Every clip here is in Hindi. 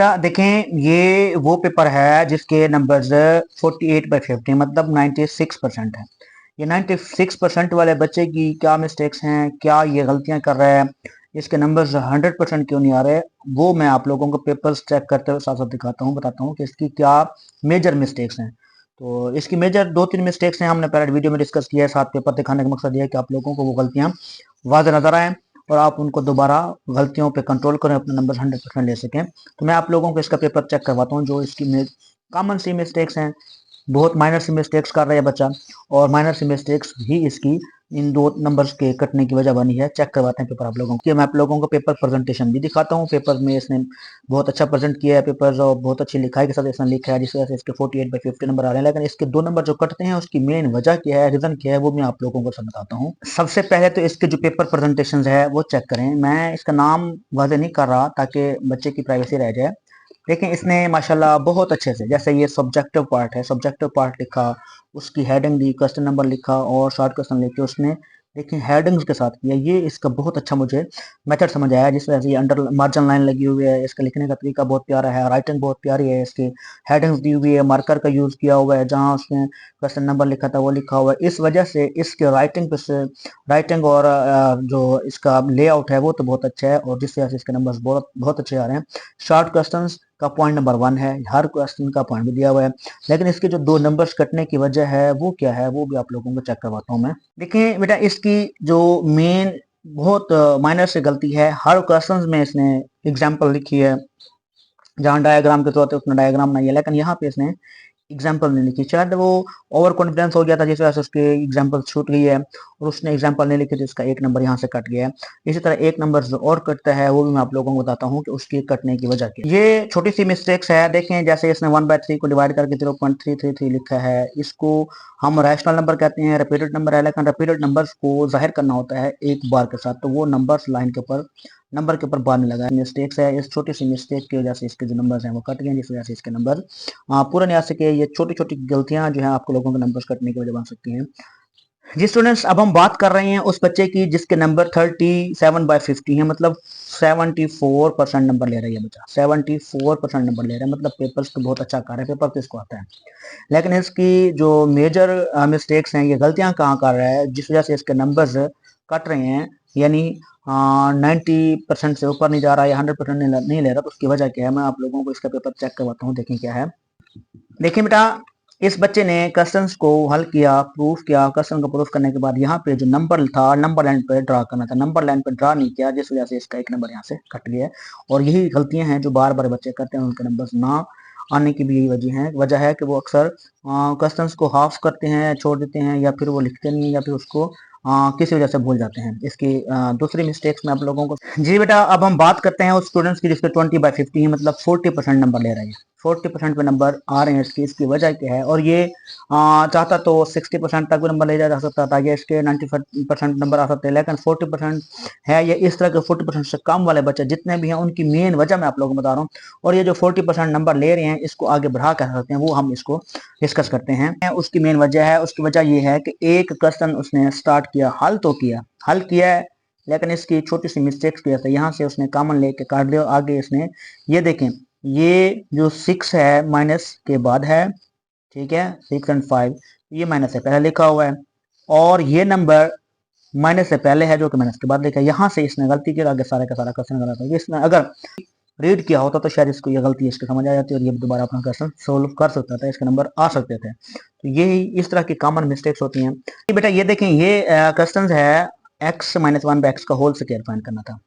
देखें ये वो पेपर है जिसके नंबर्स 48/50 मतलब 96% है। ये 96% वाले बच्चे की क्या मिस्टेक्स हैं, क्या ये गलतियां कर रहा है, इसके नंबर्स 100% क्यों नहीं आ रहे, वो मैं आप लोगों को पेपर्स चेक करते हुए साथ साथ दिखाता हूँ, बताता हूँ कि इसकी क्या मेजर मिस्टेक्स हैं। तो इसकी मेजर 2-3 मिस्टेक्स हैं, हमने पहले वीडियो में डिस्कस किया है। साथ पेपर दिखाने का मकसद ये है कि आप लोगों को वो गलतियां वाज़ेह नजर आए और आप उनको दोबारा गलतियों पे कंट्रोल करें, अपने नंबर 100% ले सकें। तो मैं आप लोगों को इसका पेपर चेक करवाता हूँ। जो इसकी कॉमन सी मिस्टेक्स हैं, बहुत माइनर सी मिस्टेक्स कर रहा है बच्चा, और माइनर सी मिस्टेक्स ही इसकी इन 2 नंबर्स के कटने की वजह बनी है। चेक करवाते हैं पेपर आप लोगों को। मैं आप लोगों को पेपर प्रेजेंटेशन भी दिखाता हूँ। पेपर में इसने बहुत अच्छा प्रेजेंट किया है पेपर, और बहुत अच्छी लिखाई के साथ इसने लिखा है, जिस वजह से इसके 48/50 नंबर आ रहे हैं। लेकिन इसके 2 नंबर जो कटते हैं उसकी मेन वजह क्या है, रीजन क्या है, वो मैं आप लोगों को समझाता हूँ। सबसे पहले तो इसके जो पेपर प्रेजेंटेशन है वो चेक करें। मैं इसका नाम वाज़ेह नहीं कर रहा ताकि बच्चे की प्राइवेसी रह जाए। लेकिन इसने माशाल्लाह बहुत अच्छे से, जैसे ये सब्जेक्टिव पार्ट है, सब्जेक्टिव पार्ट लिखा, उसकी हेडिंग दी, क्वेश्चन नंबर लिखा और शॉर्ट क्वेश्चन लिखे उसने, लेकिन हेडिंग्स के साथ किया। ये इसका बहुत अच्छा मुझे मेथड समझ आया, जिस वजह से ये अंडर मार्जिन लाइन लगी हुई है, इसका लिखने का तरीका बहुत प्यारा है, राइटिंग बहुत प्यारी है, इसकी हेडिंग्स दी हुई है, मार्कर का यूज़ किया हुआ है, जहाँ उसने क्वेश्चन नंबर लिखा था वो लिखा हुआ है। इस वजह से इसके राइटिंग पे से राइटिंग और जो इसका लेआउट है वो तो बहुत अच्छा है, और जिस वजह से इसके नंबर बहुत बहुत अच्छे आ रहे हैं। शॉर्ट क्वेश्चन का पॉइंट नंबर 1 है, हर क्वेश्चन का पॉइंट भी दिया हुआ है। लेकिन इसके जो 2 नंबर्स कटने की वजह है वो क्या है, वो भी आप लोगों को चेक करवाता हूँ मैं। देखिए बेटा, इसकी जो मेन बहुत माइनर से गलती है, हर क्वेश्चंस में इसने एग्जांपल लिखी है, जहाँ डायग्राम के तौर पे उसने डायग्राम बनाई है, लेकिन यहाँ पे इसने एग्जाम्पल नहीं लिखी। शायद वो ओवर कॉन्फिडेंस हो गया था, जिस वजह से उसके एग्जाम्पल छूट गई है, और उसने एग्जाम्पल नहीं लिखे तो इसका 1 नंबर यहाँ से कट गया है। इसी तरह 1 नंबर जो और कटता है वो भी मैं आप लोगों को बताता हूँ कि उसके कटने की वजह क्या। ये छोटी सी मिस्टेक्स है, देखें जैसे इसने 1/3 को डिवाइड करके 0.333 लिखा है। इसको हम रैशनल नंबर कहते हैं, रिपीटेड नंबर है, लेकिन रिपीटेड नंबर्स को जाहिर करना होता है एक बार के साथ, तो वो नंबर्स लाइन के ऊपर नंबर के ऊपर बार में लगा है। मिस्टेक्स है, इस छोटी सी मिस्टेक की वजह से इसके जो नंबर्स हैं वो कट गए, जिस वजह से इसके नंबर पूरा नहीं आ सके। ये छोटी छोटी गलतियां जो है आपको लोगों के नंबर्स कटने की वजह बन सकती हैं। जी स्टूडेंट्स, अब हम बात कर रहे हैं उस बच्चे की जिसके नंबर 37/50 है, मतलब 74% नंबर ले रहा है। बच्चा 74% नंबर ले रहा है, मतलब पेपर्स तो बहुत अच्छा कर रहा है, पेपर तो इसको आता है। लेकिन इसकी जो मेजर मिस्टेक्स हैं, ये गलतियां कहाँ कर रहा है, जिस वजह से इसके नंबर्स कट रहे हैं, यानी 90% से ऊपर नहीं जा रहा है, 100% नहीं ले रहा, तो उसकी वजह क्या है मैं आप लोगों को इसका पेपर चेक करवाता हूँ। देखें क्या है। देखिए बेटा, इस बच्चे ने क्वेश्चंस को हल किया, प्रूफ किया। क्वेश्चन को प्रूफ करने के बाद यहाँ पे जो नंबर था, नंबर लाइन पे ड्रा करना था, नंबर लाइन पे ड्रा नहीं किया, जिस वजह से इसका 1 नंबर यहाँ से कट गया। और यही गलतियां हैं जो बार बार बच्चे करते हैं, उनके नंबर ना आने की भी यही वजह है कि वो अक्सर क्वेश्चंस को हाफ करते हैं, छोड़ देते हैं, या फिर वो लिखते नहीं, या फिर उसको किसी वजह से भूल जाते हैं। इसकी दूसरी मिस्टेक्स में आप लोगों को। जी बेटा, अब हम बात करते हैं उस स्टूडेंट्स की जिसके 20/50 है, मतलब 40% नंबर ले रहे हैं। 40% पे नंबर आ रहे हैं इसकी वजह क्या है, और ये चाहता तो 60% तक भी नंबर ले जा सकता था, या इसके 95% नंबर आ सकते हैं, लेकिन 40% है। ये इस तरह के 40% से कम वाले बच्चे जितने भी हैं, उनकी मेन वजह मैं आप लोगों को बता रहा हूँ। और ये जो 40% नंबर ले रहे हैं, इसको आगे बढ़ा कर सकते हैं, वो हम इसको डिस्कस करते हैं। उसकी मेन वजह है, उसकी वजह ये है कि एक क्वेश्चन उसने स्टार्ट किया, हल किया है, लेकिन इसकी छोटी सी मिस्टेक्स की वजह से यहाँ से उसने कॉमन लेके काट दिया। आगे इसने ये देखें, ये जो 6 है माइनस के बाद है, ठीक है, 6 और 5, ये माइनस से पहले लिखा हुआ है, और ये नंबर माइनस से पहले है जो कि माइनस के बाद लिखा है। यहाँ से इसने गलती की, आगे सारे का सारा क्वेश्चन गलत है। इसने अगर रीड किया होता तो शायद इसको ये गलती इसकी समझ आ जाती और ये दोबारा अपना क्वेश्चन सोल्व कर सकता था, इसके नंबर आ सकते थे। तो ये इस तरह की कॉमन मिस्टेक्स होती हैं। बेटा ये देखें, ये क्वेश्चन है x-1/x का होल स्क्वायर फाइंड करना था।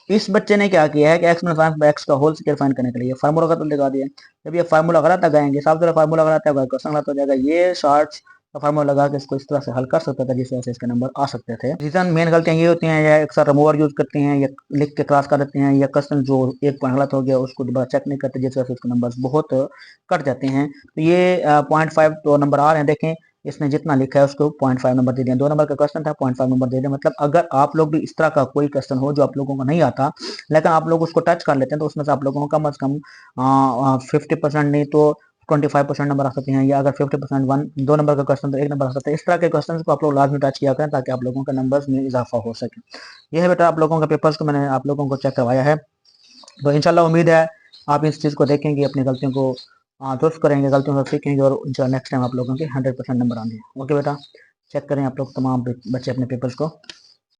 इस बच्चे ने क्या किया है कि x-1/x का होल स्क्वायर फाइंड करने के लिए फार्मूला का तो लगा दिया। जब ये फार्मूला गलत लगाएंगे, साफ सुथरा फार्मूला गलत है, क्वेश्चन गलत हो जाएगा। ये शॉर्ट्स का फार्मूला लगा के इसको इस तरह से हल कर सकता था, जिस वजह से इसके नंबर आ सकते थे। रीजन मेन गलतियां ये होती हैं, या अक्सर रिमूवर यूज करते हैं, या लिख के क्रॉस कर देते हैं, या क्वेश्चन जो एक पॉइंट गलत हो गया उसको दोबारा चेक नहीं करते, जिस वजह से उसके नंबर बहुत कट जाते हैं। तो ये 0.5 तो नंबर आ रहे हैं। देखें, इसने जितना लिखा है उसको 0.5 नंबर दे दिया। 2 नंबर का क्वेश्चन था, 0.5 नंबर दे दिया। मतलब अगर आप लोग भी इस तरह का कोई क्वेश्चन हो जो आप लोगों को नहीं आता, लेकिन आप लोग उसको टच कर लेते हैं, तो उसमें से आप लोगों को कम से कम 50% नहीं तो 25% नंबर आ सकते हैं, या अगर 50% 2 नंबर का क्वेश्चन तो 1 नंबर आ सकता है। इस तरह के क्वेश्चन को आप लोग लाजमी टच किया करें, ताकि आप लोगों के नंबर्स में इजाफा हो सके। यह है बेटा आप लोगों का पेपर्स को मैंने आप लोगों को चेक करवाया है। तो इंशाल्लाह उम्मीद है आप इस चीज़ को देखेंगे, अपनी गलतियों को दुरुस्त करेंगे, गलतियों से सीखेंगे और नेक्स्ट टाइम आप लोगों के 100% नंबर आएंगे। ओके बेटा, चेक करें आप लोग तमाम बच्चे अपने पेपर्स को।